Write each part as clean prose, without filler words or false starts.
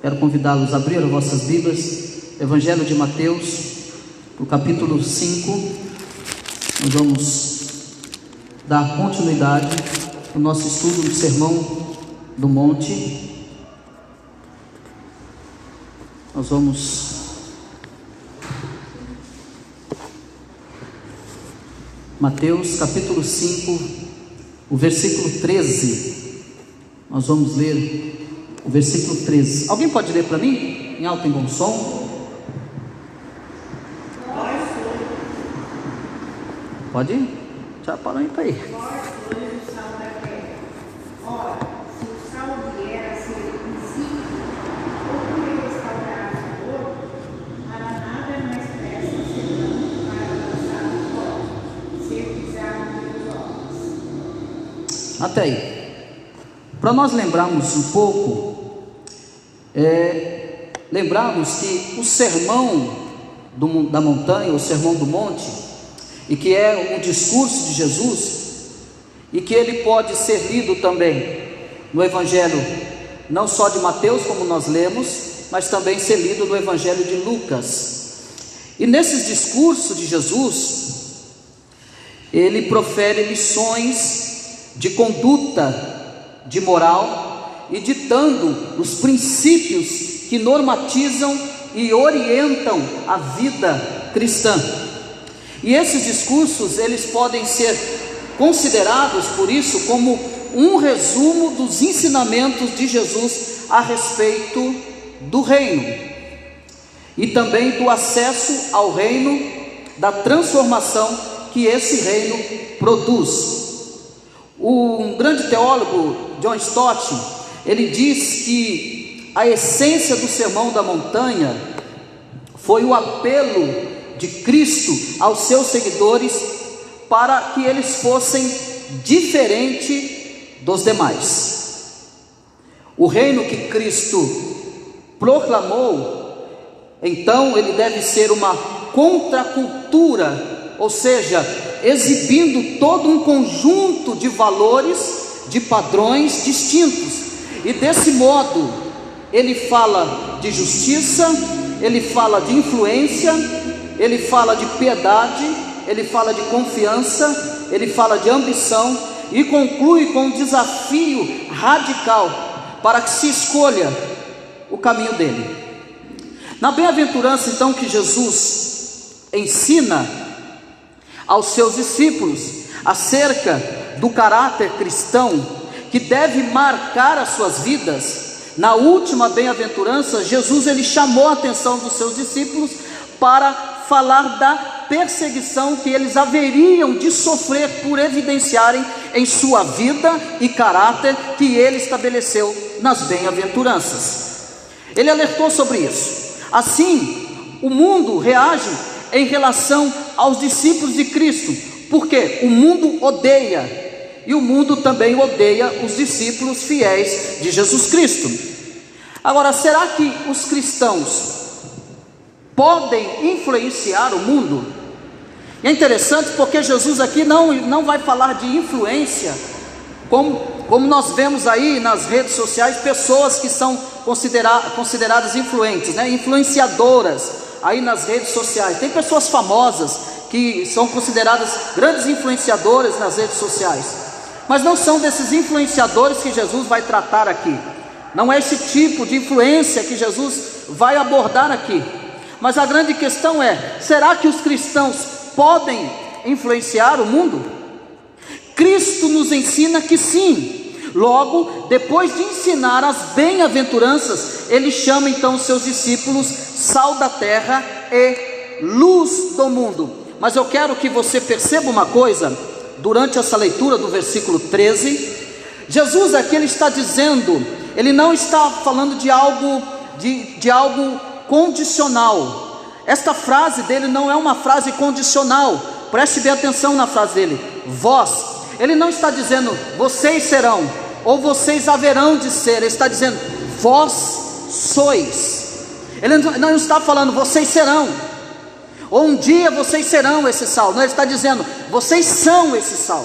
Quero convidá-los a abrir as vossas Bíblias, Evangelho de Mateus, no capítulo 5. Nós vamos dar continuidade ao nosso estudo do Sermão do Monte. Nós vamos Mateus capítulo 5, o versículo 13. Nós vamos ler o versículo 13. Alguém pode ler para mim, em alto e bom som? Pode ir? Já parou aí para ir. Até aí. Para nós lembrarmos um pouco, lembrarmos que o sermão da montanha, o sermão do monte, e que é um discurso de Jesus, e que ele pode ser lido também no Evangelho, não só de Mateus, como nós lemos, mas também ser lido no Evangelho de Lucas. E nesses discursos de Jesus, ele profere lições de conduta, de moral, e ditando os princípios que normatizam e orientam a vida cristã. E esses discursos, eles podem ser considerados, por isso, como um resumo dos ensinamentos de Jesus a respeito do reino, e também do acesso ao reino, da transformação que esse reino produz. Um grande teólogo, John Stott, ele diz que a essência do Sermão da Montanha foi o apelo de Cristo aos seus seguidores para que eles fossem diferentes dos demais. O reino que Cristo proclamou, então, ele deve ser uma contracultura, ou seja, exibindo todo um conjunto de valores, de padrões distintos. E desse modo, ele fala de justiça, ele fala de influência, ele fala de piedade, ele fala de confiança, ele fala de ambição, e conclui com um desafio radical para que se escolha o caminho dele. Na bem-aventurança, então, que Jesus ensina aos seus discípulos acerca do caráter cristão que deve marcar as suas vidas, na última bem-aventurança, Jesus ele chamou a atenção dos seus discípulos para falar da perseguição que eles haveriam de sofrer por evidenciarem em sua vida e caráter que ele estabeleceu nas bem-aventuranças. Ele alertou sobre isso. Assim, o mundo reage em relação aos discípulos de Cristo, porque o mundo odeia, e o mundo também odeia os discípulos fiéis de Jesus Cristo. Agora, será que os cristãos podem influenciar o mundo? E é interessante porque Jesus aqui não vai falar de influência, como nós vemos aí nas redes sociais, pessoas que são consideradas influentes, influenciadoras aí nas redes sociais. Tem pessoas famosas que são consideradas grandes influenciadoras nas redes sociais, mas não são desses influenciadores que Jesus vai tratar aqui. Não é esse tipo de influência que Jesus vai abordar aqui. Mas a grande questão é: será que os cristãos podem influenciar o mundo? Cristo nos ensina que sim. Logo, depois de ensinar as bem-aventuranças, ele chama então os seus discípulos sal da terra e luz do mundo. Mas eu quero que você perceba uma coisa, durante essa leitura do versículo 13, Jesus aqui ele está dizendo, ele não está falando de algo condicional. Esta frase dele não é uma frase condicional. Preste bem atenção na frase dele, vós. Ele não está dizendo vocês serão, ou vocês haverão de ser. Ele está dizendo vós sois. Ele não está falando vocês serão, ou um dia vocês serão esse sal. Não, ele está dizendo vocês são esse sal.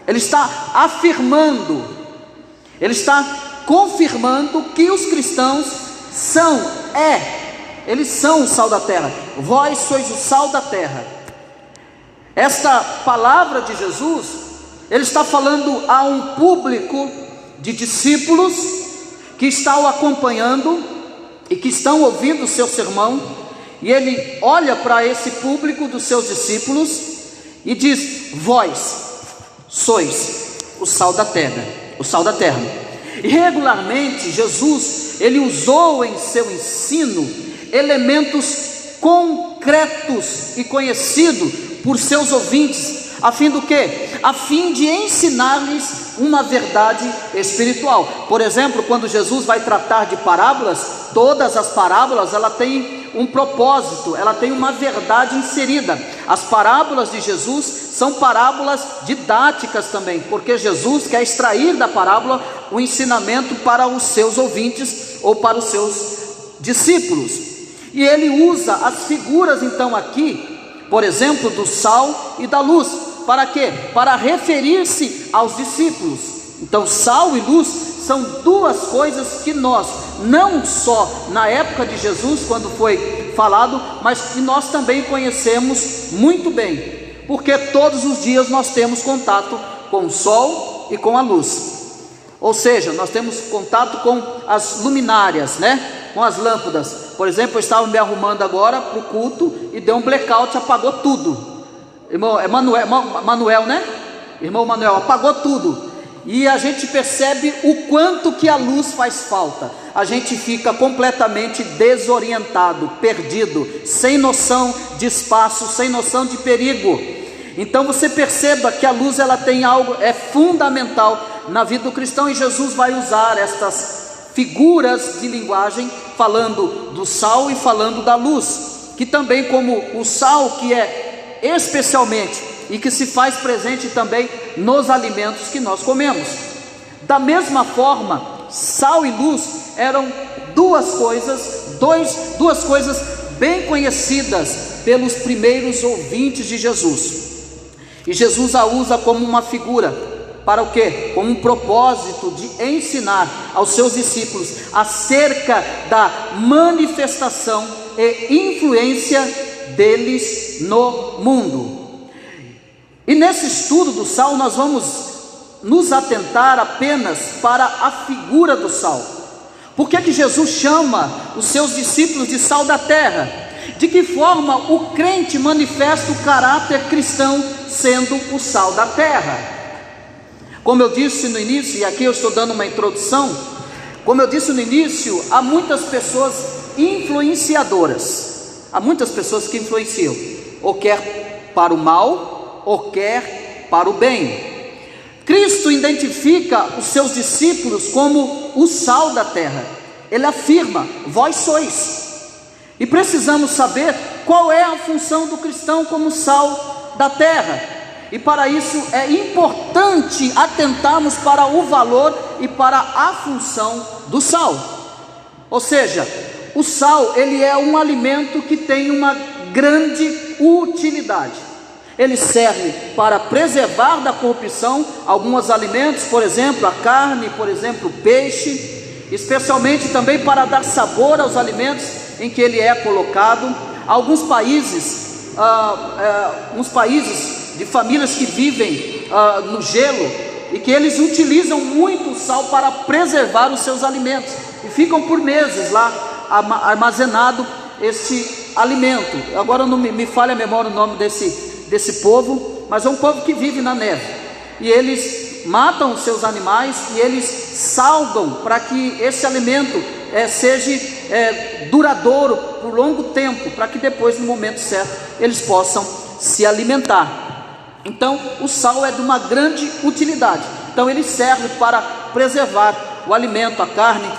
Ele está afirmando, ele está confirmando que os cristãos eles são o sal da terra. Vós sois o sal da terra. Esta palavra de Jesus, ele está falando a um público de discípulos que está o acompanhando e que estão ouvindo o seu sermão, e ele olha para esse público dos seus discípulos e diz: vós sois o sal da terra, o sal da terra. E regularmente Jesus, ele usou em seu ensino elementos concretos e conhecidos por seus ouvintes, a fim do quê? A fim de ensinar-lhes uma verdade espiritual. Por exemplo, quando Jesus vai tratar de parábolas, todas as parábolas, ela tem um propósito, ela tem uma verdade inserida. As parábolas de Jesus são parábolas didáticas também, porque Jesus quer extrair da parábola o ensinamento para os seus ouvintes ou para os seus discípulos. E ele usa as figuras então aqui, por exemplo, do sal e da luz. Para quê? Para referir-se aos discípulos. Então, sal e luz são duas coisas que nós, não só na época de Jesus, quando foi falado, mas que nós também conhecemos muito bem, porque todos os dias nós temos contato com o sol e com a luz. Ou seja, nós temos contato com as luminárias, né? Com as lâmpadas. Por exemplo, eu estava me arrumando agora para o culto e deu um blackout, apagou tudo. Irmão Manuel, né? Irmão Manuel, apagou tudo. E a gente percebe o quanto que a luz faz falta. A gente fica completamente desorientado, perdido, sem noção de espaço, sem noção de perigo. Então você perceba que a luz, ela tem algo, é fundamental na vida do cristão, e Jesus vai usar estas figuras de linguagem, falando do sal e falando da luz, que também, como o sal, que é especialmente e que se faz presente também nos alimentos que nós comemos. Da mesma forma, sal e luz eram duas coisas bem conhecidas pelos primeiros ouvintes de Jesus, e Jesus a usa como uma figura, para o quê? Com um propósito de ensinar aos seus discípulos acerca da manifestação e influência deles no mundo. E nesse estudo do sal, nós vamos nos atentar apenas para a figura do sal. Por que Jesus chama os seus discípulos de sal da terra? De que forma o crente manifesta o caráter cristão sendo o sal da terra? Como eu disse no início, e aqui eu estou dando uma introdução, como eu disse no início, há muitas pessoas influenciadoras, há muitas pessoas que influenciam, ou quer para o mal, ou quer para o bem. Cristo identifica os seus discípulos como o sal da terra. Ele afirma: vós sois. E precisamos saber qual é a função do cristão como sal da terra. E para isso é importante atentarmos para o valor e para a função do sal. Ou seja, o sal, ele é um alimento que tem uma grande utilidade. Ele serve para preservar da corrupção alguns alimentos, por exemplo, a carne, por exemplo, o peixe, especialmente também para dar sabor aos alimentos em que ele é colocado. Alguns países, de famílias que vivem no gelo, e que eles utilizam muito o sal para preservar os seus alimentos, e ficam por meses lá armazenado esse alimento. Agora não me falha a memória o nome desse povo, mas é um povo que vive na neve, e eles matam os seus animais e eles salgam para que esse alimento seja duradouro por longo tempo, para que depois, no momento certo, eles possam se alimentar. Então o sal é de uma grande utilidade. Então ele serve para preservar o alimento, a carne,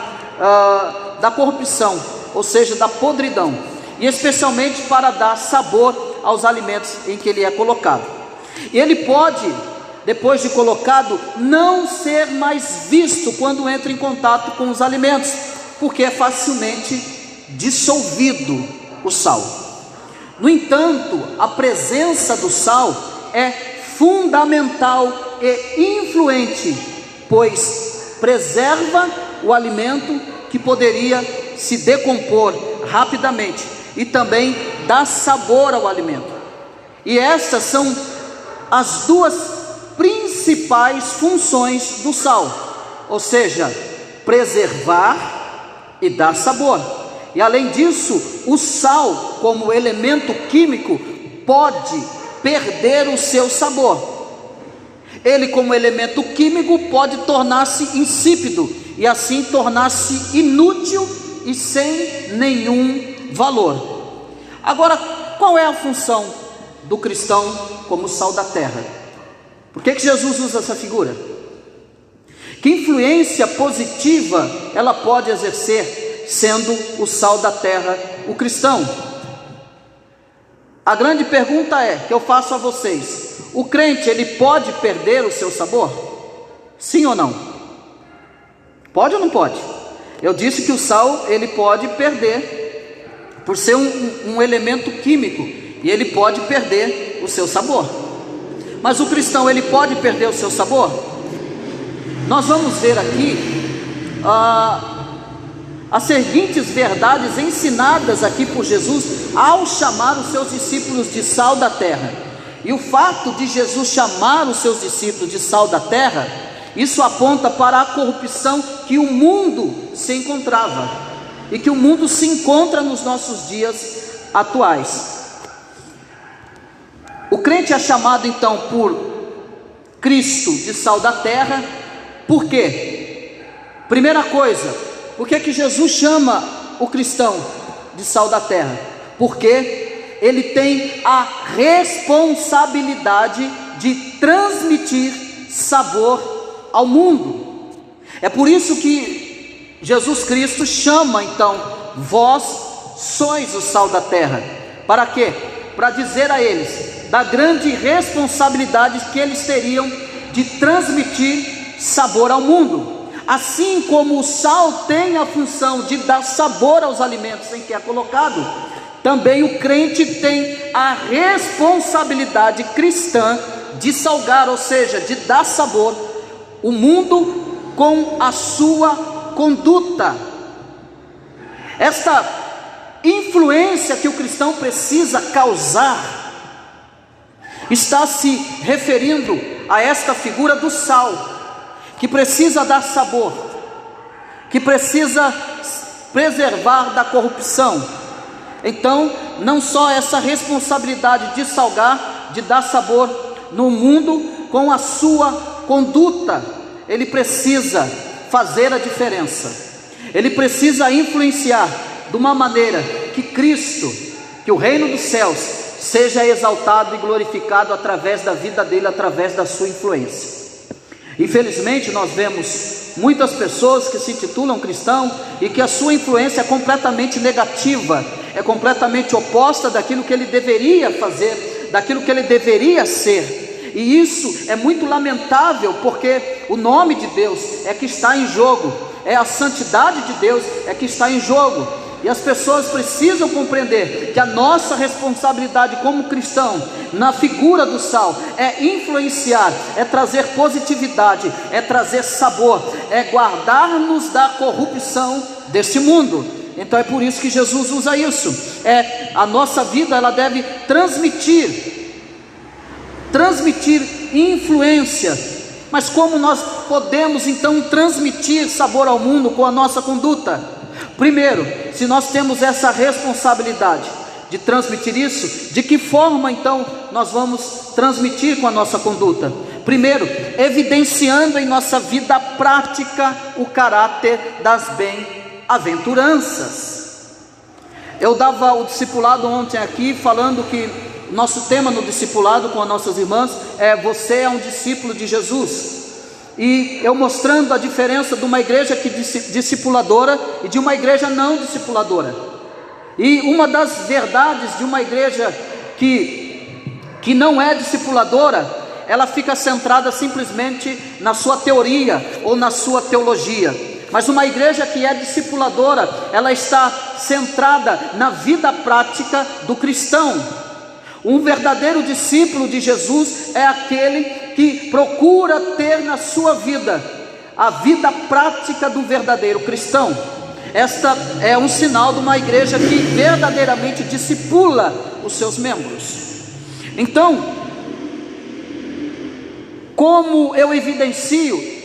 da corrupção, ou seja, da podridão, e especialmente para dar sabor aos alimentos em que ele é colocado. E ele pode, depois de colocado, não ser mais visto quando entra em contato com os alimentos, porque é facilmente dissolvido o sal. No entanto, a presença do sal é fundamental e influente, pois preserva o alimento que poderia se decompor rapidamente e também dar sabor ao alimento. E estas são as duas principais funções do sal, ou seja, preservar e dar sabor. E além disso, o sal, como elemento químico, pode perder o seu sabor. Ele, como elemento químico, pode tornar-se insípido e assim tornar-se inútil e sem nenhum valor. Agora, qual é a função do cristão como sal da terra? Por que Jesus usa essa figura? Que influência positiva ela pode exercer sendo o sal da terra, o cristão? A grande pergunta que eu faço a vocês: o crente, ele pode perder o seu sabor? Sim ou não? Pode ou não pode? Eu disse que o sal, ele pode perder, por ser um elemento químico, e ele pode perder o seu sabor. Mas o cristão, ele pode perder o seu sabor? Nós vamos ver aqui as seguintes verdades ensinadas aqui por Jesus ao chamar os seus discípulos de sal da terra. E o fato de Jesus chamar os seus discípulos de sal da terra, isso aponta para a corrupção que o mundo se encontrava e que o mundo se encontra nos nossos dias atuais. O crente é chamado então por Cristo de sal da terra. Por quê? Primeira coisa, por que Jesus chama o cristão de sal da terra? Porque ele tem a responsabilidade de transmitir sabor ao mundo. É por isso que Jesus Cristo chama então: vós sois o sal da terra. Para quê? Para dizer a eles da grande responsabilidade que eles teriam de transmitir sabor ao mundo. Assim como o sal tem a função de dar sabor aos alimentos em que é colocado, também o crente tem a responsabilidade cristã de salgar, ou seja, de dar sabor o mundo com a sua conduta. Esta influência que o cristão precisa causar está se referindo a esta figura do sal, que precisa dar sabor, que precisa preservar da corrupção. Então, não só essa responsabilidade de salgar, de dar sabor no mundo com a sua conduta, ele precisa fazer a diferença, ele precisa influenciar de uma maneira que Cristo, que o reino dos céus seja exaltado e glorificado através da vida dele, através da sua influência. Infelizmente nós vemos muitas pessoas que se intitulam cristão e que a sua influência é completamente negativa, é completamente oposta daquilo que ele deveria fazer, daquilo que ele deveria ser. E isso é muito lamentável, porque o nome de Deus é que está em jogo, é a santidade de Deus é que está em jogo. E as pessoas precisam compreender que a nossa responsabilidade como cristão, na figura do sal, é influenciar, é trazer positividade, é trazer sabor, é guardar-nos da corrupção deste mundo. Então é por isso que Jesus usa isso. A nossa vida, ela deve transmitir influência. Mas como nós podemos então transmitir sabor ao mundo com a nossa conduta? Primeiro, se nós temos essa responsabilidade de transmitir isso, de que forma então nós vamos transmitir com a nossa conduta? Primeiro, evidenciando em nossa vida prática o caráter das bem-aventuranças. Eu dava o discipulado ontem aqui, falando que nosso tema no discipulado com as nossas irmãs é: você é um discípulo de Jesus. E eu mostrando a diferença de uma igreja discipuladora e de uma igreja não discipuladora. E uma das verdades de uma igreja que não é discipuladora, ela fica centrada simplesmente na sua teoria ou na sua teologia. Mas uma igreja que é discipuladora, ela está centrada na vida prática do cristão. Um verdadeiro discípulo de Jesus é aquele que procura ter na sua vida a vida prática do verdadeiro cristão. Esta é um sinal de uma igreja que verdadeiramente discipula os seus membros. Então, como eu evidencio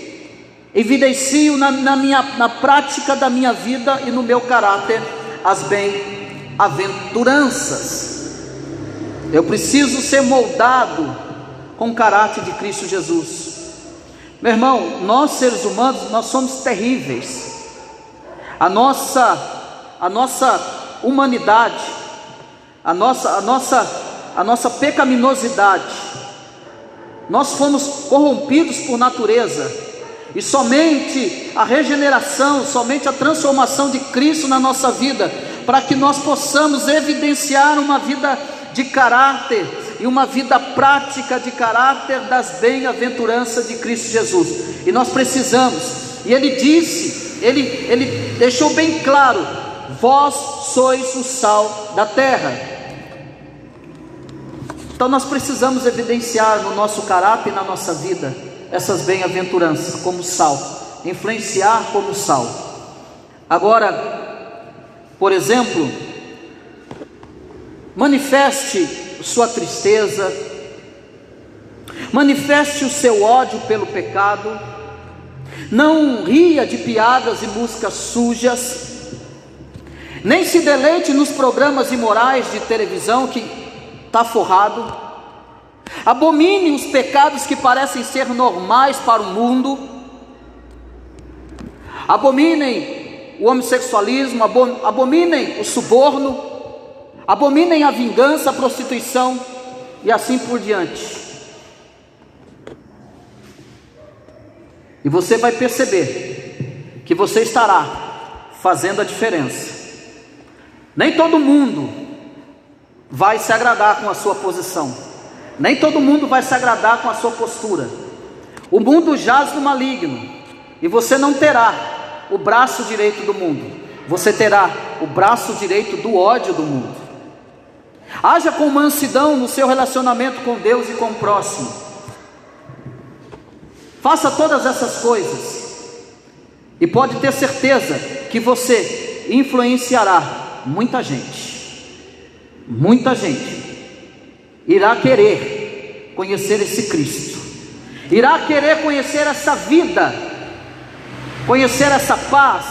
na prática da minha vida e no meu caráter as bem-aventuranças. Eu preciso ser moldado com o caráter de Cristo Jesus. Meu irmão, nós seres humanos, nós somos terríveis. A nossa humanidade, a nossa pecaminosidade, nós fomos corrompidos por natureza, e somente a regeneração, somente a transformação de Cristo na nossa vida, para que nós possamos evidenciar uma vida de caráter e uma vida prática de caráter das bem-aventuranças de Cristo Jesus. E nós precisamos, e ele disse, ele deixou bem claro: vós sois o sal da terra. Então nós precisamos evidenciar no nosso caráter e na nossa vida essas bem-aventuranças como sal, influenciar como sal. Agora, por exemplo, manifeste sua tristeza, manifeste o seu ódio pelo pecado, não ria de piadas e músicas sujas, nem se deleite nos programas imorais de televisão que está forrado. Abomine os pecados que parecem ser normais para o mundo. Abominem o homossexualismo, abominem o suborno, abominem a vingança, a prostituição e assim por diante. E você vai perceber que você estará fazendo a diferença. Nem todo mundo vai se agradar com a sua posição, nem todo mundo vai se agradar com a sua postura. O mundo jaz no maligno, e você não terá o braço direito do mundo, você terá o braço direito do ódio do mundo. Haja com mansidão no seu relacionamento com Deus e com o próximo. Faça todas essas coisas, e pode ter certeza que você influenciará muita gente. Muita gente irá querer conhecer esse Cristo, irá querer conhecer essa vida, conhecer essa paz,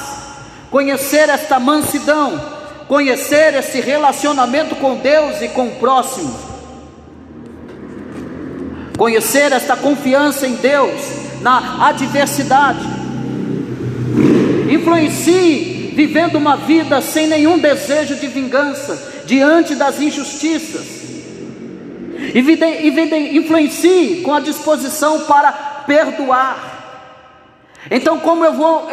conhecer esta mansidão, conhecer esse relacionamento com Deus e com o próximo, conhecer esta confiança em Deus na adversidade. Influencie vivendo uma vida sem nenhum desejo de vingança diante das injustiças. Influencie com a disposição para perdoar. Então, como eu vou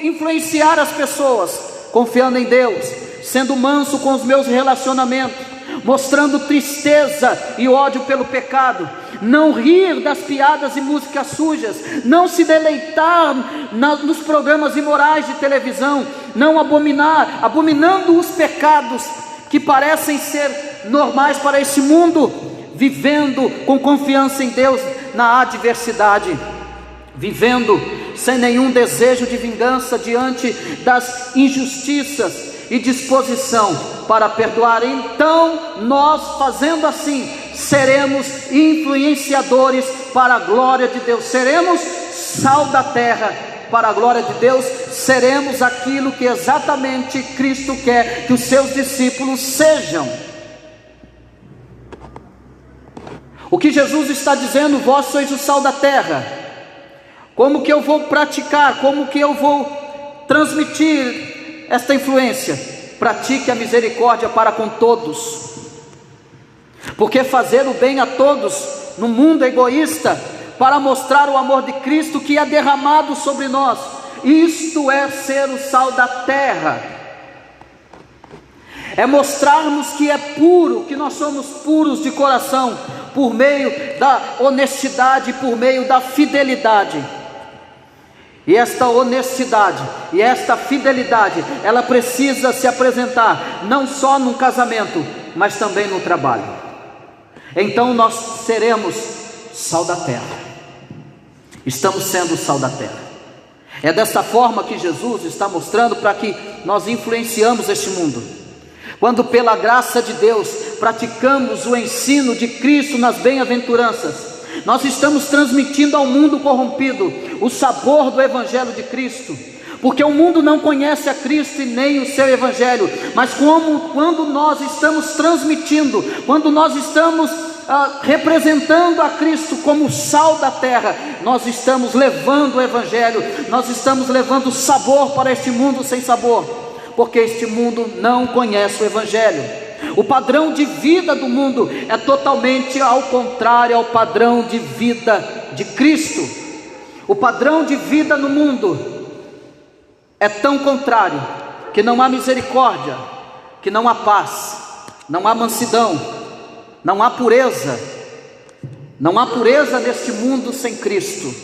influenciar as pessoas? Confiando em Deus, sendo manso com os meus relacionamentos, mostrando tristeza e ódio pelo pecado, não rir das piadas e músicas sujas, não se deleitar nos programas imorais de televisão, não abominando os pecados que parecem ser normais para esse mundo, vivendo com confiança em Deus na adversidade, vivendo sem nenhum desejo de vingança diante das injustiças e disposição para perdoar. Então nós, fazendo assim, seremos influenciadores para a glória de Deus, seremos sal da terra para a glória de Deus, seremos aquilo que exatamente Cristo quer que os seus discípulos sejam. O que Jesus está dizendo: vós sois o sal da terra. Como que eu vou praticar? Como que eu vou transmitir esta influência? Pratique a misericórdia para com todos, porque fazer o bem a todos no mundo egoísta, para mostrar o amor de Cristo que é derramado sobre nós, isto é ser o sal da terra. É mostrarmos que é puro, que nós somos puros de coração, por meio da honestidade, por meio da fidelidade. E esta honestidade e esta fidelidade, ela precisa se apresentar não só num casamento, mas também no trabalho. Então nós seremos sal da terra. Estamos sendo sal da terra. É dessa forma que Jesus está mostrando para que nós influenciamos este mundo. Quando pela graça de Deus praticamos o ensino de Cristo nas bem-aventuranças, nós estamos transmitindo ao mundo corrompido o sabor do Evangelho de Cristo, porque o mundo não conhece a Cristo e nem o seu Evangelho, mas quando nós estamos transmitindo, quando nós estamos representando a Cristo como sal da terra, nós estamos levando o Evangelho, nós estamos levando sabor para este mundo sem sabor, porque este mundo não conhece o Evangelho. O padrão de vida do mundo é totalmente ao contrário ao padrão de vida de Cristo. O padrão de vida no mundo é tão contrário que não há misericórdia, que não há paz, não há mansidão, não há pureza neste mundo sem Cristo.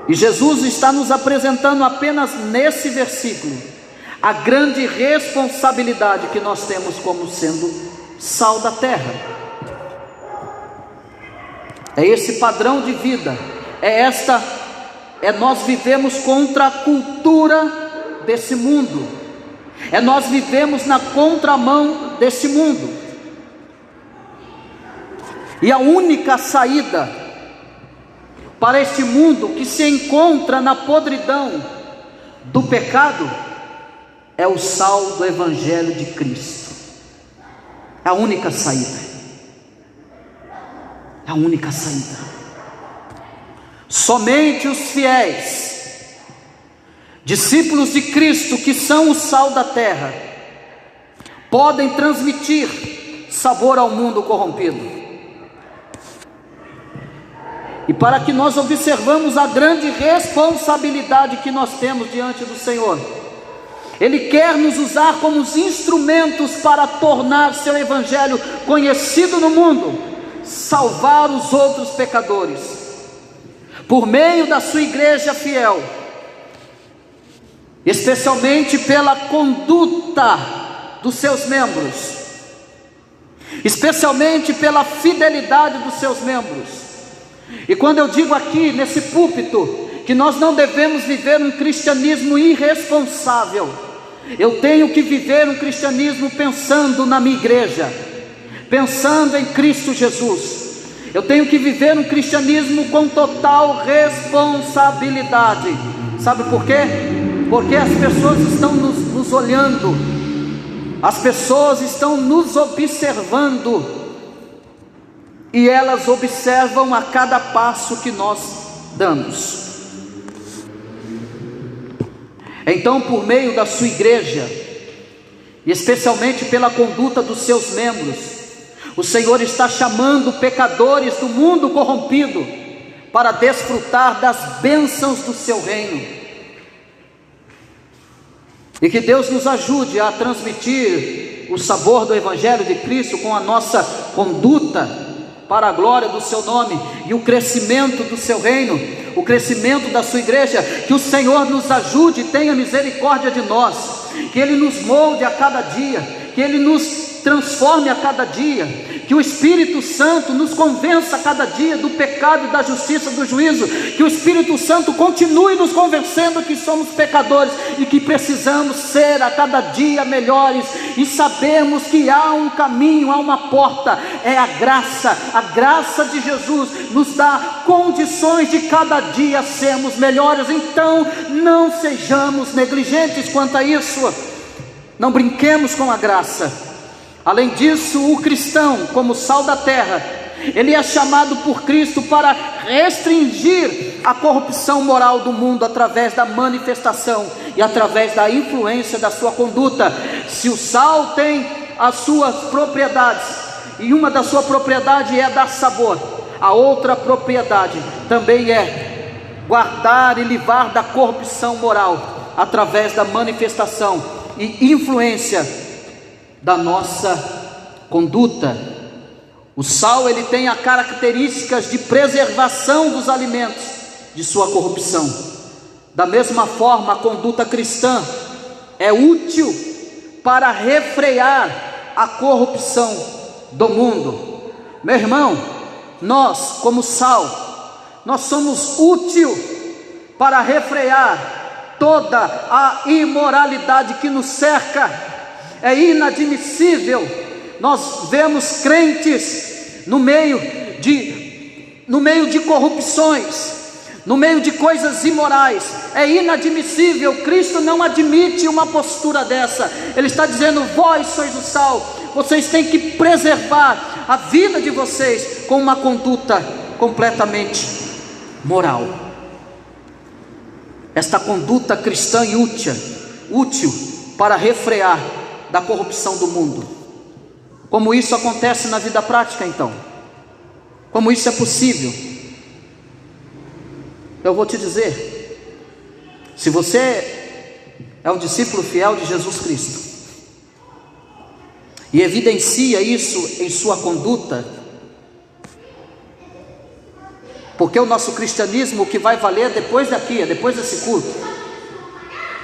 E Jesus está nos apresentando apenas nesse versículo a grande responsabilidade que nós temos como sendo sal da terra. É esse padrão de vida, nós vivemos contra a cultura desse mundo, nós vivemos na contramão desse mundo, e a única saída para este mundo que se encontra na podridão do pecado é o sal do Evangelho de Cristo. É a única saída. É a única saída. Somente os fiéis, discípulos de Cristo, que são o sal da terra, podem transmitir sabor ao mundo corrompido. E para que nós observamos a grande responsabilidade que nós temos diante do Senhor, Ele quer nos usar como os instrumentos para tornar seu Evangelho conhecido no mundo, salvar os outros pecadores, por meio da sua igreja fiel, especialmente pela conduta dos seus membros, especialmente pela fidelidade dos seus membros. E quando eu digo aqui nesse púlpito que nós não devemos viver um cristianismo irresponsável, eu tenho que viver um cristianismo pensando na minha igreja, pensando em Cristo Jesus. Eu tenho que viver um cristianismo com total responsabilidade. Sabe por quê? Porque as pessoas estão nos olhando, as pessoas estão nos observando, e elas observam a cada passo que nós damos. Então, por meio da sua igreja, e especialmente pela conduta dos seus membros, o Senhor está chamando pecadores do mundo corrompido para desfrutar das bênçãos do seu reino. E que Deus nos ajude a transmitir o sabor do Evangelho de Cristo com a nossa conduta, para a glória do seu nome e o crescimento do seu reino, o crescimento da sua igreja. Que o Senhor nos ajude e tenha misericórdia de nós, que Ele nos molde a cada dia, que Ele nos transforme a cada dia, que o Espírito Santo nos convença a cada dia do pecado e da justiça, do juízo, que o Espírito Santo continue nos convencendo que somos pecadores e que precisamos ser a cada dia melhores, e sabemos que há um caminho, há uma porta, é a graça de Jesus nos dá condições de cada dia sermos melhores. Então não sejamos negligentes quanto a isso, não brinquemos com a graça. Além disso, o cristão, como sal da terra, ele é chamado por Cristo para restringir a corrupção moral do mundo através da manifestação e através da influência da sua conduta. Se o sal tem as suas propriedades, e uma das suas propriedades é dar sabor, a outra propriedade também é guardar e livrar da corrupção moral através da manifestação e influência da nossa conduta. O sal, ele tem as características de preservação dos alimentos de sua corrupção. Da mesma forma, a conduta cristã é útil para refrear a corrupção do mundo. Meu irmão, nós como sal, nós somos útil para refrear toda a imoralidade que nos cerca. É inadmissível nós vemos crentes no meio de corrupções, no meio de coisas imorais. É inadmissível. Cristo não admite uma postura dessa. Ele está dizendo: vós sois o sal, vocês têm que preservar a vida de vocês com uma conduta completamente moral. Esta conduta cristã e útil para refrear da corrupção do mundo. Como isso acontece na vida prática então? Como isso é possível? Eu vou te dizer. Se você é um discípulo fiel de Jesus Cristo e evidencia isso em sua conduta, porque o nosso cristianismo, o que vai valer depois daqui, é depois desse culto,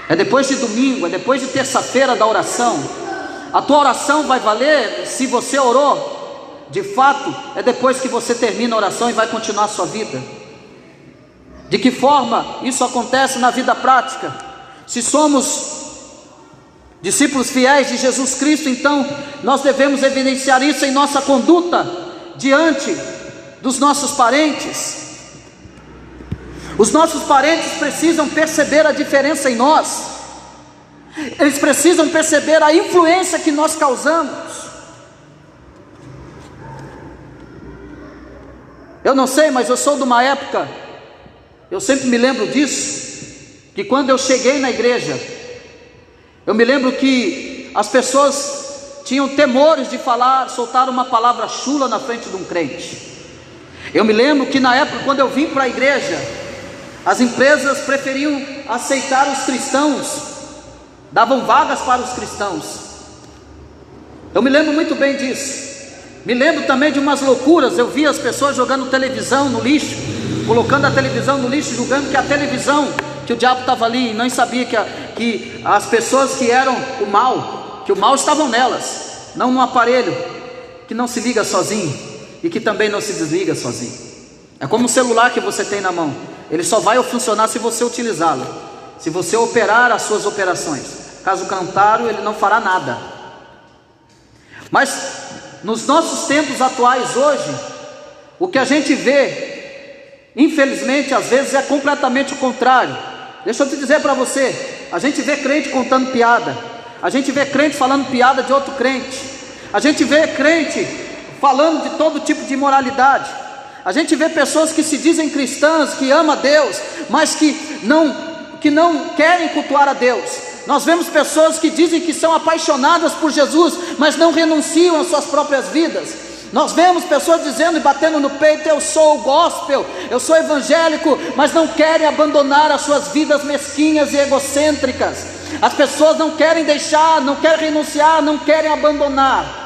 é depois de domingo, é depois de terça-feira da oração. A tua oração vai valer se você orou, de fato, é depois que você termina a oração e vai continuar a sua vida. De que forma isso acontece na vida prática? Se somos discípulos fiéis de Jesus Cristo, então nós devemos evidenciar isso em nossa conduta diante dos nossos parentes. Os nossos parentes precisam perceber a diferença em nós. Eles precisam perceber a influência que nós causamos. Eu não sei, mas eu sou de uma época, eu sempre me lembro disso, que quando eu cheguei na igreja, eu me lembro que as pessoas tinham temores de soltar uma palavra chula na frente de um crente. Eu me lembro que na época, quando eu vim para a igreja, as empresas preferiam aceitar os cristãos, davam vagas para os cristãos. Eu me lembro muito bem disso. Me lembro também de umas loucuras. Eu via as pessoas jogando televisão no lixo, colocando a televisão no lixo, julgando que a televisão, que o diabo estava ali, e não sabia que as pessoas que eram o mal, que o mal estavam nelas, não no aparelho que não se liga sozinho e que também não se desliga sozinho. É como um celular que você tem na mão, ele só vai funcionar se você utilizá-lo, se você operar as suas operações. Caso contrário, ele não fará nada. Mas nos nossos tempos atuais hoje, o que a gente vê, infelizmente, às vezes é completamente o contrário. Deixa eu te dizer para você, a gente vê crente contando piada, a gente vê crente falando piada de outro crente, a gente vê crente falando de todo tipo de imoralidade, a gente vê pessoas que se dizem cristãs, que amam a Deus, mas que não querem cultuar a Deus. Nós vemos pessoas que dizem que são apaixonadas por Jesus, mas não renunciam às suas próprias vidas. Nós vemos pessoas dizendo e batendo no peito: eu sou o gospel, eu sou evangélico, mas não querem abandonar as suas vidas mesquinhas e egocêntricas. As pessoas não querem deixar, não querem renunciar, não querem abandonar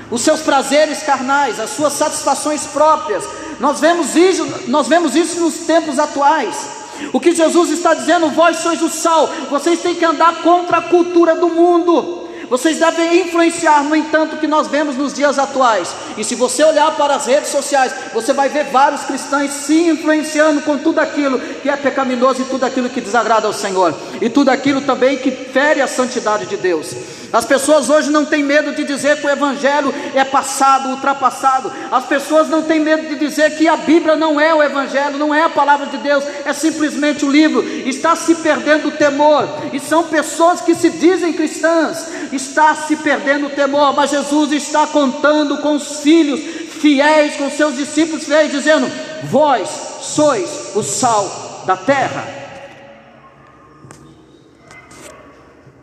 os seus prazeres carnais, as suas satisfações próprias. Nós vemos isso nos tempos atuais. O que Jesus está dizendo: vós sois o sal, vocês têm que andar contra a cultura do mundo. Vocês devem influenciar, no entanto, o que nós vemos nos dias atuais. E se você olhar para as redes sociais, você vai ver vários cristãos se influenciando com tudo aquilo que é pecaminoso e tudo aquilo que desagrada ao Senhor, e tudo aquilo também que fere a santidade de Deus. As pessoas hoje não têm medo de dizer que o Evangelho é passado, ultrapassado. As pessoas não têm medo de dizer que a Bíblia não é o Evangelho, não é a palavra de Deus, é simplesmente o livro. Está se perdendo o temor, e são pessoas que se dizem cristãs. Está se perdendo o temor, mas Jesus está contando com os filhos fiéis, com seus discípulos fiéis, dizendo: vós sois o sal da terra.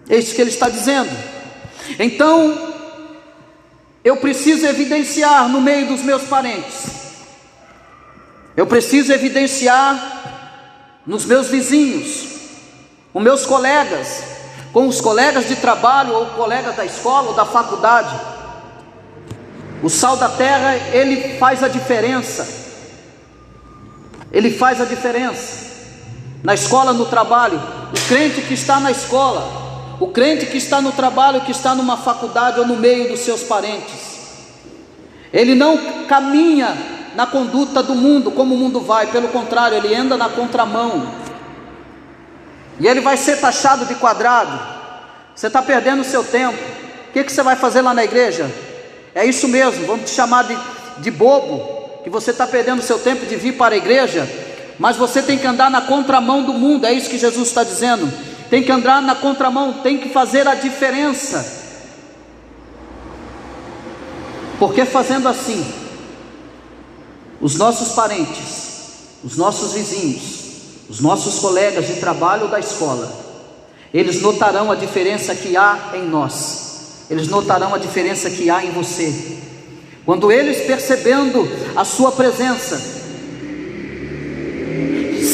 É isso que ele está dizendo. Então, eu preciso evidenciar no meio dos meus parentes, eu preciso evidenciar nos meus vizinhos, com meus colegas, com os colegas de trabalho, ou colegas da escola ou da faculdade. O sal da terra, ele faz a diferença. Ele faz a diferença. Na escola, no trabalho, o crente que está na escola, o crente que está no trabalho, que está numa faculdade ou no meio dos seus parentes, ele não caminha na conduta do mundo, como o mundo vai, pelo contrário, ele anda na contramão. e ele vai ser taxado de quadrado. Você está perdendo o seu tempo. O que você vai fazer lá na igreja? É isso mesmo, vamos te chamar de bobo, que você está perdendo o seu tempo de vir para a igreja, mas você tem que andar na contramão do mundo. É isso que Jesus está dizendo. Tem que andar na contramão, tem que fazer a diferença. Porque fazendo assim, os nossos parentes, os nossos vizinhos, os nossos colegas de trabalho ou da escola, eles notarão a diferença que há em nós, eles notarão a diferença que há em você. Quando eles, percebendo a sua presença,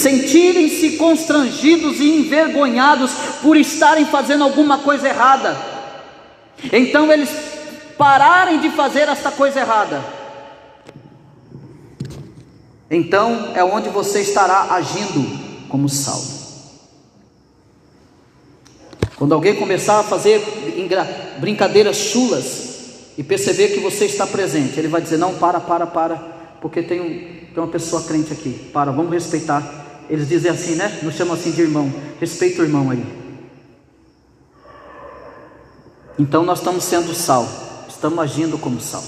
sentirem-se constrangidos e envergonhados por estarem fazendo alguma coisa errada, então eles pararem de fazer essa coisa errada, então é onde você estará agindo como sal. Quando alguém começar a fazer brincadeiras chulas e perceber que você está presente, ele vai dizer: não, para, porque tem uma pessoa crente aqui, vamos respeitar. Eles dizem assim, né? Nos chamam assim de irmão, respeita o irmão aí. Então nós estamos sendo sal, estamos agindo como sal.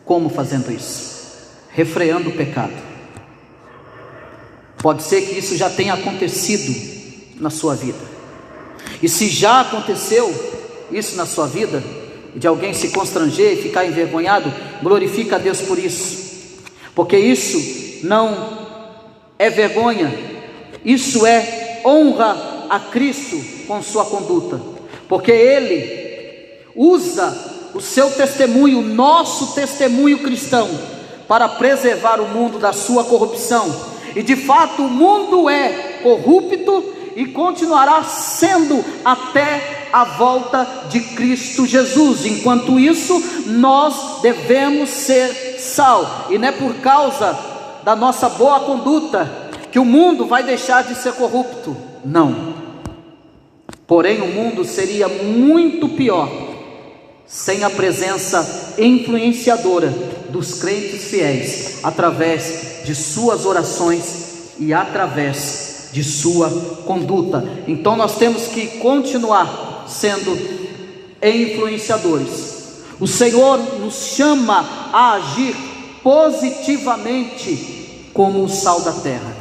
Como fazendo isso? Refreando o pecado. Pode ser que isso já tenha acontecido na sua vida, e se já aconteceu isso na sua vida, de alguém se constranger e ficar envergonhado, glorifica a Deus por isso, porque isso não é vergonha, isso é honra a Cristo com sua conduta, porque Ele usa o seu testemunho, o nosso testemunho cristão, para preservar o mundo da sua corrupção. E de fato o mundo é corrupto e continuará sendo até a volta de Cristo Jesus. Enquanto isso, nós devemos ser sal, e não é por causa da nossa boa conduta que o mundo vai deixar de ser corrupto, não. Porém o mundo seria muito pior sem a presença influenciadora dos crentes fiéis, através de suas orações e através de sua conduta. Então nós temos que continuar sendo influenciadores. O Senhor nos chama a agir positivamente como o sal da terra,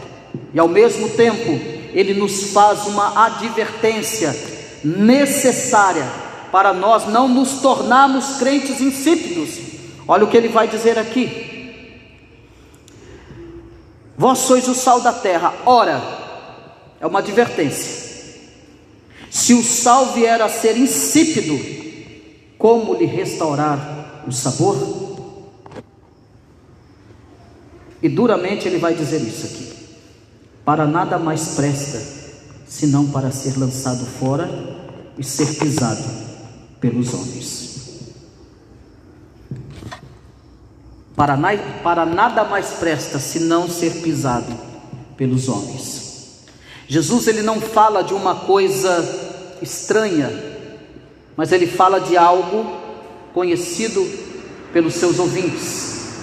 e ao mesmo tempo Ele nos faz uma advertência necessária para nós não nos tornarmos crentes insípidos. Olha o que ele vai dizer aqui: vós sois o sal da terra. Ora, é uma advertência. Se o sal vier a ser insípido, como lhe restaurar o sabor? E duramente ele vai dizer isso aqui: para nada mais presta, senão para ser lançado fora e ser pisado pelos homens. Para nada mais presta, senão ser pisado pelos homens. Jesus, ele não fala de uma coisa estranha, mas ele fala de algo conhecido pelos seus ouvintes.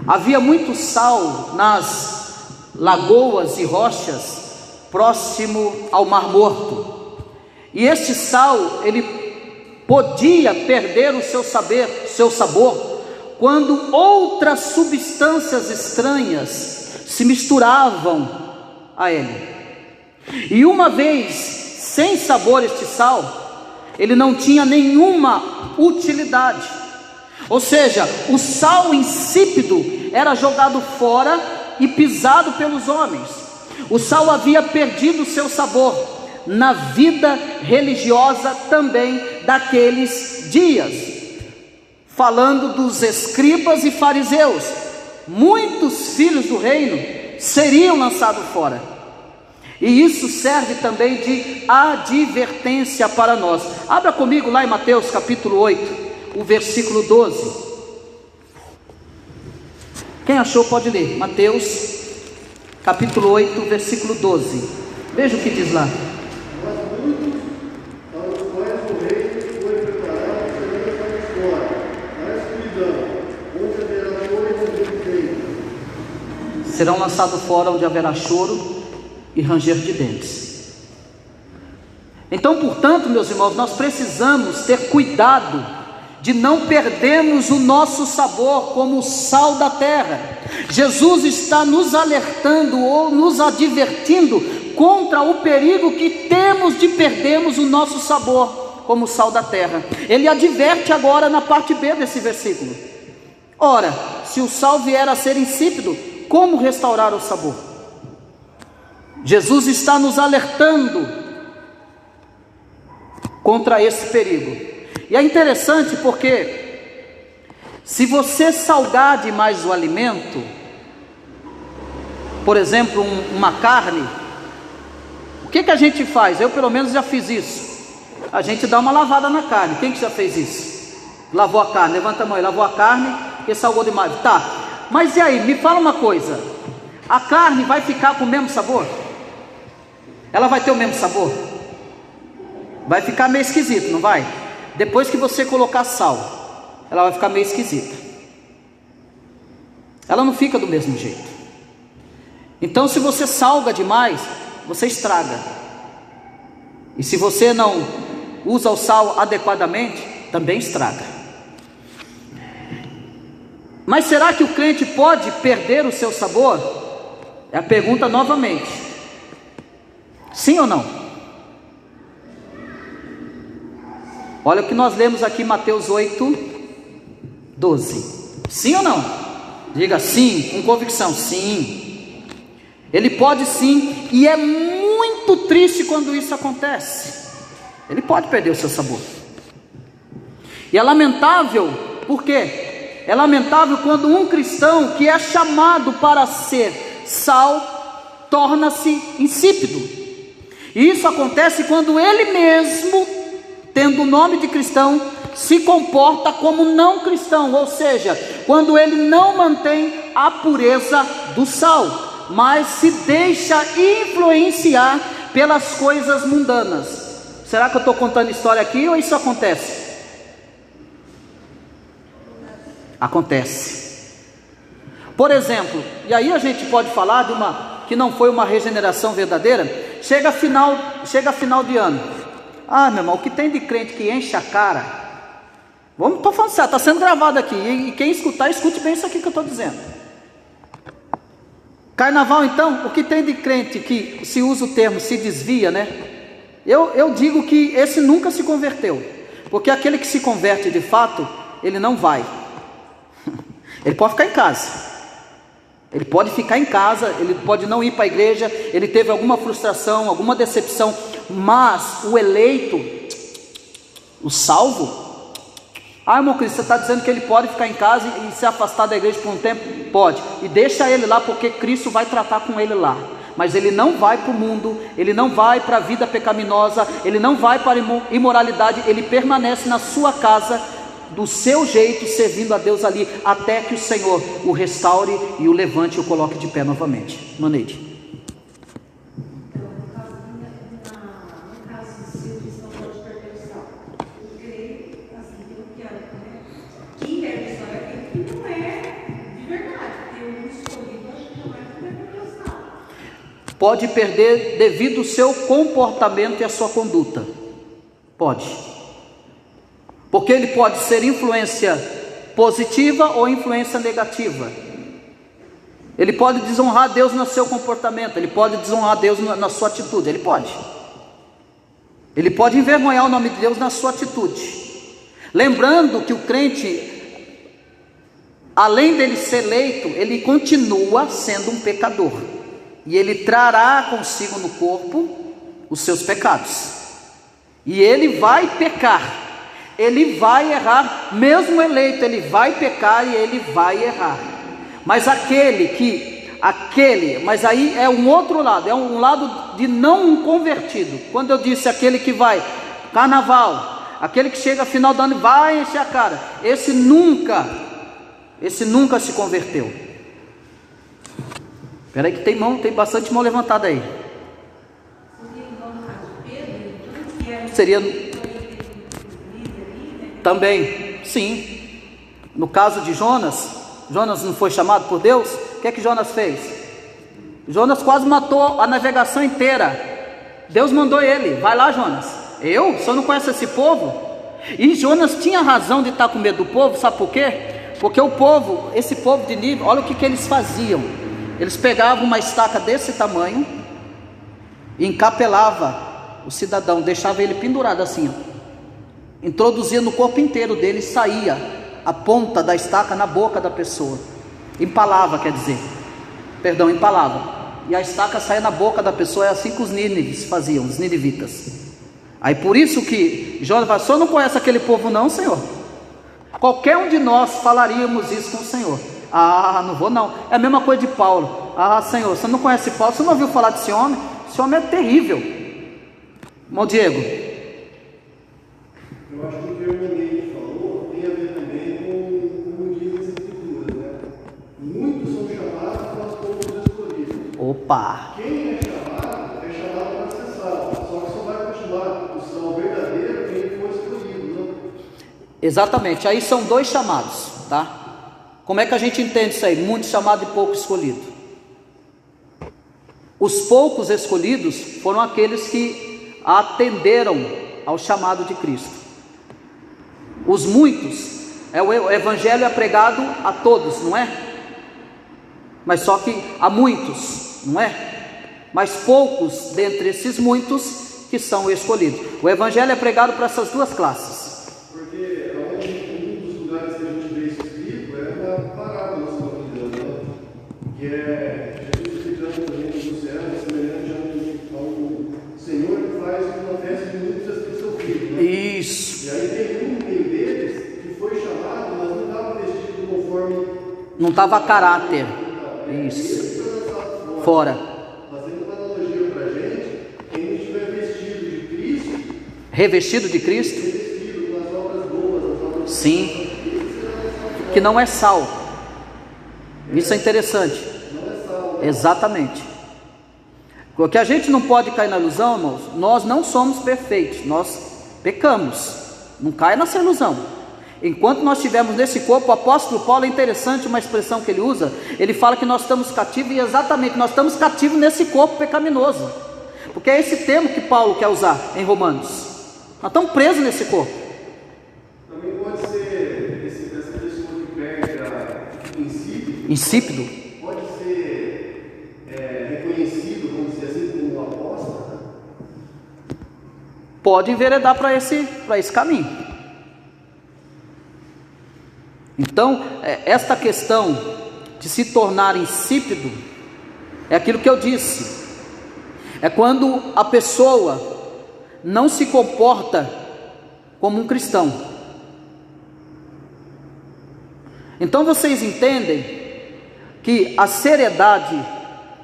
Havia muito sal nas lagoas e rochas próximo ao Mar Morto, e este sal, ele podia perder o seu sabor, quando outras substâncias estranhas se misturavam a ele. E uma vez sem sabor este sal, ele não tinha nenhuma utilidade. Ou seja, o sal insípido era jogado fora e pisado pelos homens. O sal havia perdido o seu sabor na vida religiosa também daqueles dias. Falando dos escribas e fariseus, muitos filhos do reino seriam lançados fora. E isso serve também de advertência para nós. Abra comigo lá em Mateus capítulo 8, o versículo 12. Quem achou pode ler. Mateus capítulo 8, versículo 12. Veja o que diz lá. serão lançados fora, onde haverá choro e ranger de dentes. Então, portanto, meus irmãos, nós precisamos ter cuidado de não perdermos o nosso sabor como o sal da terra. Jesus está nos alertando ou nos advertindo contra o perigo que temos de perdermos o nosso sabor como o sal da terra. Ele adverte agora na parte B desse versículo: ora, se o sal vier a ser insípido, como restaurar o sabor? Jesus está nos alertando contra esse perigo. E é interessante porque se você salgar demais o alimento, por exemplo, uma carne, o que a gente faz? Eu pelo menos já fiz isso. A gente dá uma lavada na carne. Quem que já fez isso? Lavou a carne, levanta a mão, lavou a carne porque salgou demais. Tá, mas e aí, me fala uma coisa: a carne vai ficar com o mesmo sabor? Ela vai ter o mesmo sabor? Vai ficar meio esquisito, não vai? Depois que você colocar sal, ela vai ficar meio esquisita. Ela não fica do mesmo jeito. Então, se você salga demais, você estraga. E se você não usa o sal adequadamente, também estraga. Mas será que o crente pode perder o seu sabor? É a pergunta novamente. Sim ou não? Olha o que nós lemos aqui em Mateus 8:12. Sim ou não? Diga sim, com convicção. Sim. Ele pode sim, e é muito triste quando isso acontece. Ele pode perder o seu sabor. E é lamentável, por quê? É lamentável quando um cristão que é chamado para ser sal torna-se insípido. E isso acontece quando ele mesmo, tendo o nome de cristão, se comporta como não cristão, ou seja, quando ele não mantém a pureza do sal, mas se deixa influenciar pelas coisas mundanas. Será que eu estou contando história aqui ou isso acontece? Acontece. Por exemplo, e aí a gente pode falar de uma que não foi uma regeneração verdadeira. Chega final de ano. Ah, meu irmão, o que tem de crente que enche a cara? Estou falando sério, está sendo gravado aqui. E quem escutar, escute bem isso aqui que eu estou dizendo. Carnaval, então, o que tem de crente que se usa o termo, se desvia, né? Eu digo que esse nunca se converteu. Porque aquele que se converte de fato, ele não vai. Ele pode ficar em casa. Ele pode ficar em casa, ele pode não ir para a igreja, ele teve alguma frustração, alguma decepção, mas o eleito, o salvo, irmão Cristo, você está dizendo que ele pode ficar em casa e se afastar da igreja por um tempo? Pode, e deixa ele lá, porque Cristo vai tratar com ele lá. Mas ele não vai para o mundo, ele não vai para a vida pecaminosa, ele não vai para a imoralidade, ele permanece na sua casa, do seu jeito, servindo a Deus ali, até que o Senhor o restaure e o levante e o coloque de pé novamente. Maneide. No caso, se o cristão pode perder o sal, eu creio, assim, pelo que é, né? Quem perde o sal é aquele que não é de verdade, porque o escolhido acho que não vai poder perder o sal. Pode perder devido ao seu comportamento e à sua conduta. Pode. Porque ele pode ser influência positiva ou influência negativa. Ele pode desonrar Deus no seu comportamento, ele pode desonrar Deus na sua atitude, ele pode. Ele pode envergonhar o nome de Deus na sua atitude. Lembrando que o crente, além dele ser eleito, ele continua sendo um pecador. E ele trará consigo no corpo os seus pecados. E ele vai pecar. Ele vai errar, mesmo eleito, ele vai pecar e ele vai errar. Mas mas aí é um outro lado, é um lado de não um convertido. Quando eu disse aquele que vai, carnaval, aquele que chega final do ano e vai encher a cara, esse nunca se converteu. Espera aí que tem bastante mão levantada aí. Seria... Também, sim. No caso de Jonas não foi chamado por Deus? O que é que Jonas fez? Jonas quase matou a navegação inteira. Deus mandou ele: vai lá, Jonas. Eu? O senhor não conhece esse povo? E Jonas tinha razão de estar com medo do povo, sabe por quê? Porque o povo, esse povo de Nínive, olha o que eles faziam. Eles pegavam uma estaca desse tamanho e encapelava o cidadão, deixava ele pendurado assim, introduzia no corpo inteiro dele e saía a ponta da estaca na boca da pessoa. Empalava, empalava. E a estaca saía na boca da pessoa. É assim que os nínives faziam, os ninivitas. Aí por isso que Jonas fala: o senhor não conhece aquele povo não, Senhor? Qualquer um de nós falaríamos isso com o Senhor. Ah, não vou não. É a mesma coisa de Paulo. Ah, Senhor, você não conhece Paulo? Você não ouviu falar desse homem? Esse homem é terrível. Irmão Diego. Eu acho que o que o irmão falou tem a ver também com diz as escrituras, né? Muitos são chamados, mas poucos escolhidos. Opa! Quem é chamado para ser salvo. Só que só vai continuar o salvo verdadeiro quem for escolhido, não? Exatamente, aí são dois chamados, tá? Como é que a gente entende isso aí? Muito chamado e pouco escolhido. Os poucos escolhidos foram aqueles que atenderam ao chamado de Cristo. Os muitos, o evangelho é pregado a todos, não é? Mas só que a muitos, não é? Mas poucos dentre esses muitos que são escolhidos. O evangelho é pregado para essas duas classes. Porque um dos lugares que a gente vê isso escrito é na parábola do Senhor, que é Jesus explicando o reino do céu, semelhante ao Senhor que faz uma festa de núpcias para o seu filho, né? Isso. E aí tem um deles que foi chamado, mas não estava vestido conforme. Não estava a caráter. Isso. Fora. Fazendo uma analogia para a gente, quem não estiver vestido de Cristo, revestido de Cristo, revestido com as obras boas, as obras sim, que não é sal. Isso é interessante. não é salvo. Exatamente. Porque a gente não pode cair na ilusão, irmãos. Nós não somos perfeitos, nós pecamos. Não caia nessa ilusão. Enquanto nós estivermos nesse corpo, o apóstolo Paulo, é interessante uma expressão que ele usa. Ele fala que nós estamos cativos, e exatamente, nós estamos cativos nesse corpo pecaminoso. Porque é esse termo que Paulo quer usar em Romanos. Nós estamos presos nesse corpo. Também pode ser essa pessoa que perde Insípido. pode ser reconhecido, vamos dizer assim, como um apóstolo, né? Pode enveredar para esse caminho. Então, esta questão de se tornar insípido é aquilo que eu disse. É quando a pessoa não se comporta como um cristão. Então vocês entendem que a seriedade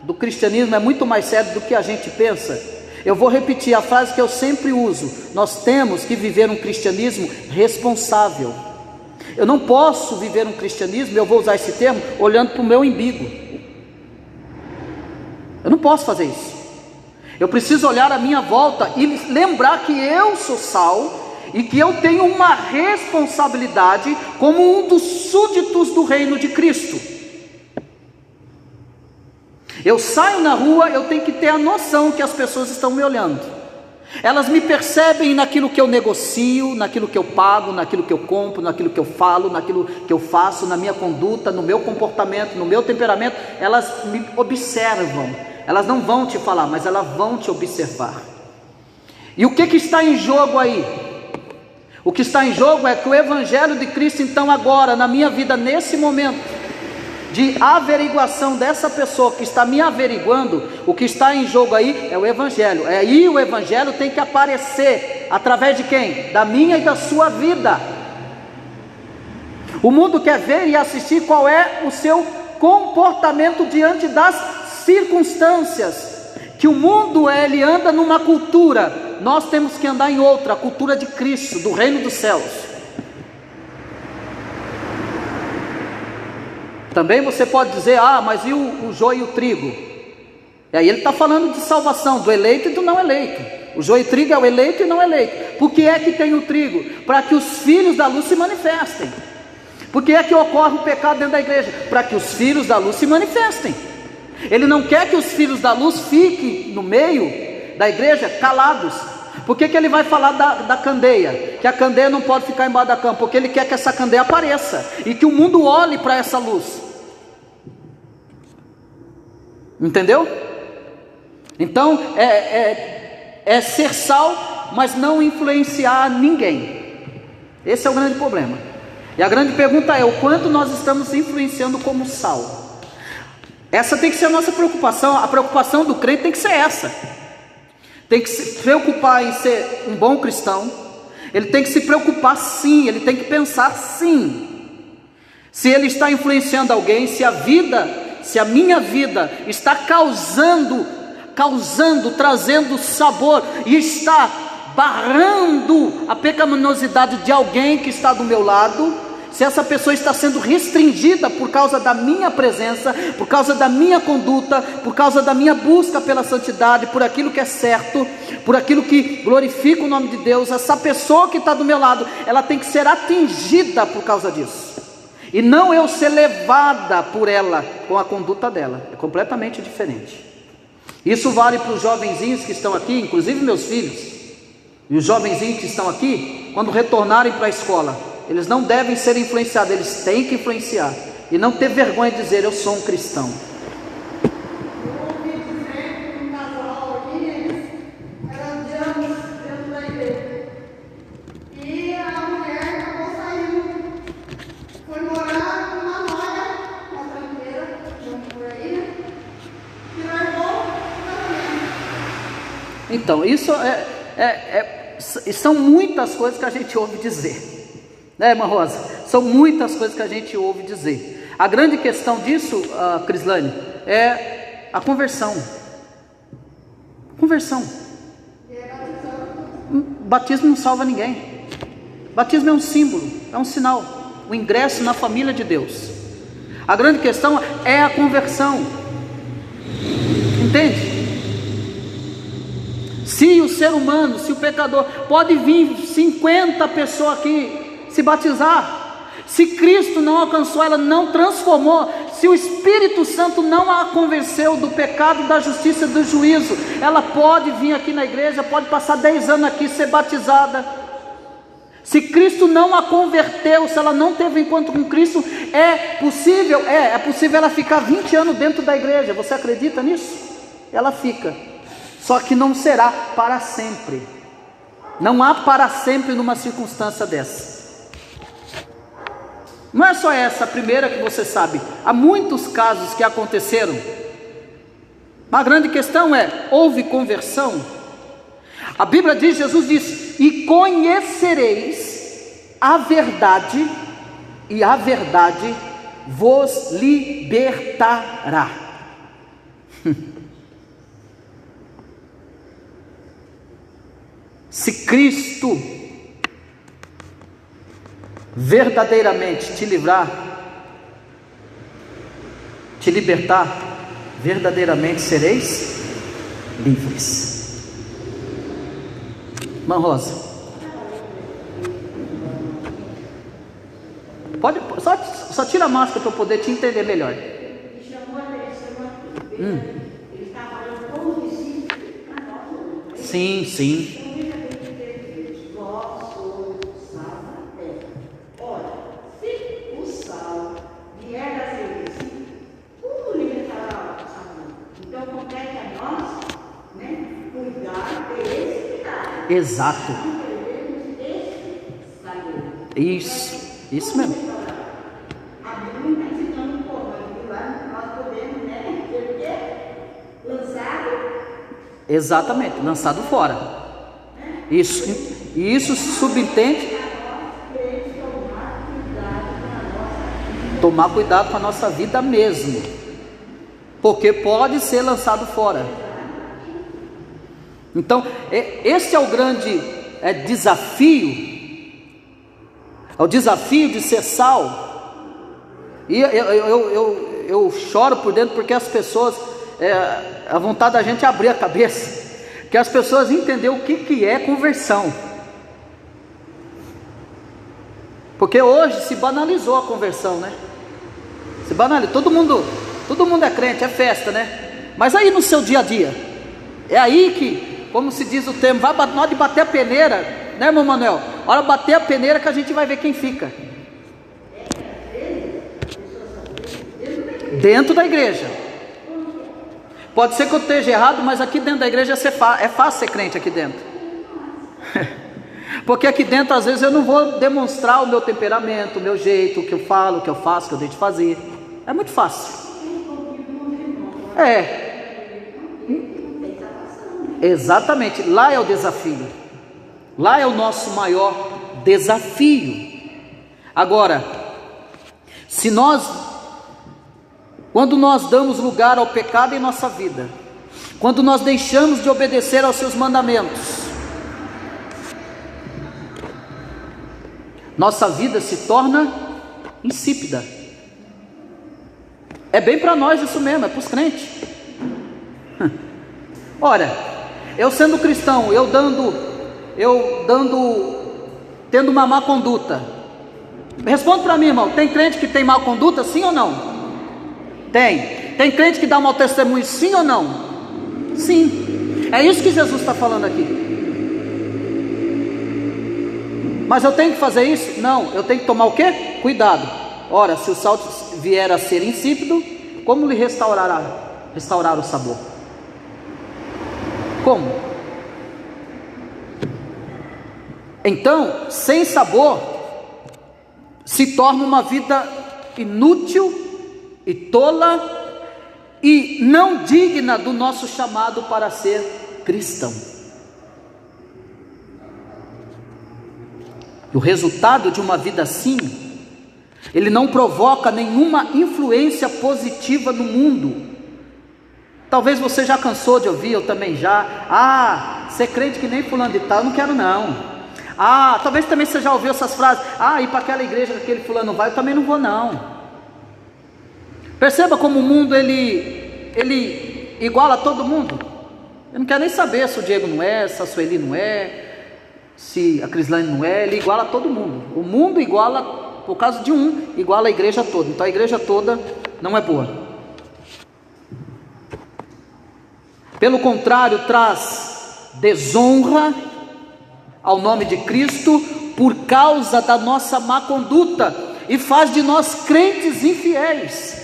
do cristianismo é muito mais séria do que a gente pensa. Eu vou repetir a frase que eu sempre uso: nós temos que viver um cristianismo responsável. Eu não posso viver um cristianismo, eu vou usar esse termo, olhando para o meu umbigo. Eu não posso fazer isso. Eu preciso olhar à minha volta e lembrar que eu sou sal e que eu tenho uma responsabilidade como um dos súditos do reino de Cristo. Eu saio na rua, eu tenho que ter a noção que as pessoas estão me olhando. Elas me percebem naquilo que eu negocio, naquilo que eu pago, naquilo que eu compro, naquilo que eu falo, naquilo que eu faço, na minha conduta, no meu comportamento, no meu temperamento. Elas me observam. Elas não vão te falar, mas elas vão te observar. E o que está em jogo aí? O que está em jogo é que o Evangelho de Cristo, então agora, na minha vida, nesse momento de averiguação dessa pessoa que está me averiguando, o que está em jogo aí é o Evangelho. Aí o Evangelho tem que aparecer através de quem? Da minha e da sua vida. O mundo quer ver e assistir qual é o seu comportamento diante das circunstâncias. Que o mundo ele anda numa cultura, nós temos que andar em outra, a cultura de Cristo, do reino dos céus. Também você pode dizer: ah, mas e o joio e o trigo? E aí ele está falando de salvação, do eleito e do não eleito. O joio e o trigo é o eleito e não eleito. Por que é que tem o trigo? Para que os filhos da luz se manifestem. Por que é que ocorre o pecado dentro da igreja? Para que os filhos da luz se manifestem. Ele não quer que os filhos da luz fiquem no meio da igreja calados. Por que ele vai falar da candeia? Que a candeia não pode ficar embaixo da cama, porque ele quer que essa candeia apareça e que o mundo olhe para essa luz. Entendeu? Então é ser sal, mas não influenciar ninguém. Esse é o grande problema. E a grande pergunta é: o quanto nós estamos influenciando como sal? Essa tem que ser a nossa preocupação. A preocupação do crente tem que ser essa. Tem que se preocupar em ser um bom cristão. Ele tem que se preocupar sim, ele tem que pensar sim, se ele está influenciando alguém, se a minha vida está causando, trazendo sabor e está barrando a pecaminosidade de alguém que está do meu lado, se essa pessoa está sendo restringida por causa da minha presença, por causa da minha conduta, por causa da minha busca pela santidade, por aquilo que é certo, por aquilo que glorifica o nome de Deus, essa pessoa que está do meu lado, ela tem que ser atingida por causa disso, e não eu ser levada por ela com a conduta dela. É completamente diferente. Isso vale para os jovenzinhos que estão aqui, inclusive meus filhos, e os jovenzinhos que estão aqui, quando retornarem para a escola, eles não devem ser influenciados, eles têm que influenciar, e não ter vergonha de dizer: eu sou um cristão. Eu ouvi dizer que um casal aqui, eles eram de anos dentro da igreja, e a mulher acabou saindo, foi morar com uma noia, uma tranqueira, por aí, né? E largou o casamento. Então, isso são muitas coisas que a gente ouve dizer, né, irmã Rosa? São muitas coisas que a gente ouve dizer. A grande questão disso, Crislane, é a conversão. Batismo não salva ninguém. Batismo é um símbolo, é um sinal, o ingresso na família de Deus. A grande questão é a conversão. Entende? Se o ser humano, se o pecador, pode vir 50 pessoas aqui se batizar, se Cristo não alcançou, ela não transformou, se o Espírito Santo não a convenceu do pecado, da justiça e do juízo, ela pode vir aqui na igreja, pode passar 10 anos aqui, ser batizada. Se Cristo não a converteu, se ela não teve encontro com Cristo, é possível ela ficar 20 anos dentro da igreja. Você acredita nisso? Ela fica, só que não será para sempre. Não há para sempre numa circunstância dessa. Não é só essa a primeira que você sabe, há muitos casos que aconteceram. A grande questão é: houve conversão? A Bíblia diz, Jesus diz: e conhecereis a verdade, e a verdade vos libertará. Se Cristo verdadeiramente te libertar, verdadeiramente sereis livres. Irmã Rosa, pode, só tira a máscara para eu poder te entender melhor. Me chamou a atenção aqui. Ele está falando como discípulo a nós. Sim, sim. Vós sois o sal da terra. Ora, se o sal vier da cerveja, como alimentará o sabor? Então compete a nós, né, cuidar desse cuidado. Exato. Não perdemos esse sabor. Isso mesmo. A Bíblia não está ensinando como, mas nós podemos, né, ter o quê? Lançado. Exatamente, lançado fora. Isso subentende tomar cuidado com a nossa vida mesmo, porque pode ser lançado fora. Então, esse é o grande desafio, é o desafio de ser sal. E eu choro por dentro, porque as pessoas, a vontade da gente é abrir a cabeça, que as pessoas entenderam o que é conversão, porque hoje se banalizou a conversão, né? Se banalizou, todo mundo todo mundo é crente, é festa, né? Mas aí no seu dia a dia, é aí que, como se diz o termo, vai na hora de bater a peneira, né, irmão Manuel? Na hora de bater a peneira que a gente vai ver quem fica. Dentro da igreja. Pode ser que eu esteja errado, mas aqui dentro da igreja é fácil ser crente aqui dentro. Porque aqui dentro às vezes eu não vou demonstrar o meu temperamento, o meu jeito, o que eu falo, o que eu faço, o que eu deixo de fazer. É muito fácil. Exatamente, lá é o desafio. Lá é o nosso maior desafio. Agora, quando nós damos lugar ao pecado em nossa vida, quando nós deixamos de obedecer aos seus mandamentos, nossa vida se torna insípida. É bem para nós isso mesmo, é para os crentes. Olha, eu sendo cristão, tendo uma má conduta. Responda para mim, irmão, tem crente que tem má conduta, sim ou não? Tem crente que dá mau testemunho, sim ou não? Sim, é isso que Jesus está falando aqui. Mas eu tenho que fazer isso? Não, eu tenho que tomar o quê? Cuidado. Ora, se o sal vier a ser insípido, como lhe restaurar o sabor? Como? Então, sem sabor, se torna uma vida inútil e tola e não digna do nosso chamado para ser cristão. E o resultado de uma vida assim, ele não provoca nenhuma influência positiva no mundo. Talvez você já cansou de ouvir, eu também já. Ser crente que nem fulano de tal, eu não quero não. Talvez também você já ouviu essas frases. Ir para aquela igreja que aquele fulano vai, eu também não vou não. Perceba como o mundo ele iguala todo mundo. Eu não quero nem saber se o Diego não é, se a Sueli não é, se a Crislane não é. Ele iguala todo mundo. O mundo iguala, por causa de iguala a igreja toda. Então a igreja toda não é boa. Pelo contrário, traz desonra ao nome de Cristo por causa da nossa má conduta e faz de nós crentes infiéis.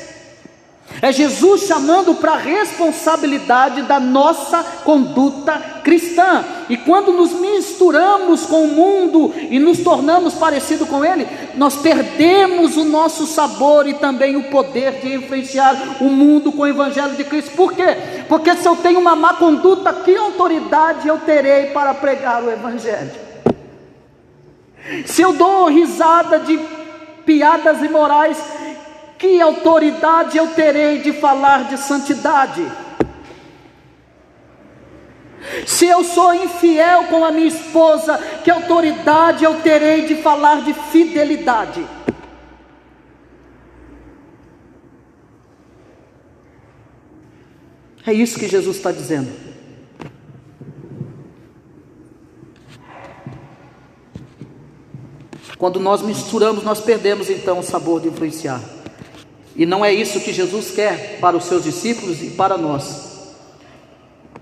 É Jesus chamando para a responsabilidade da nossa conduta cristã. E quando nos misturamos com o mundo e nos tornamos parecidos com ele, nós perdemos o nosso sabor e também o poder de influenciar o mundo com o evangelho de Cristo. Por quê? Porque se eu tenho uma má conduta, que autoridade eu terei para pregar o evangelho? Se eu dou risada de piadas imorais, que autoridade eu terei de falar de santidade? Se eu sou infiel com a minha esposa, que autoridade eu terei de falar de fidelidade? É isso que Jesus está dizendo. Quando nós misturamos, nós perdemos então o sabor de influenciar. E não é isso que Jesus quer para os seus discípulos e para nós.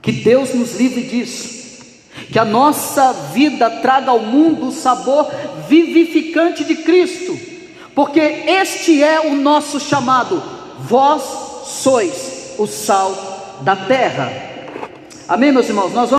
Que Deus nos livre disso. Que a nossa vida traga ao mundo o sabor vivificante de Cristo. Porque este é o nosso chamado. Vós sois o sal da terra. Amém, meus irmãos? Nós vamos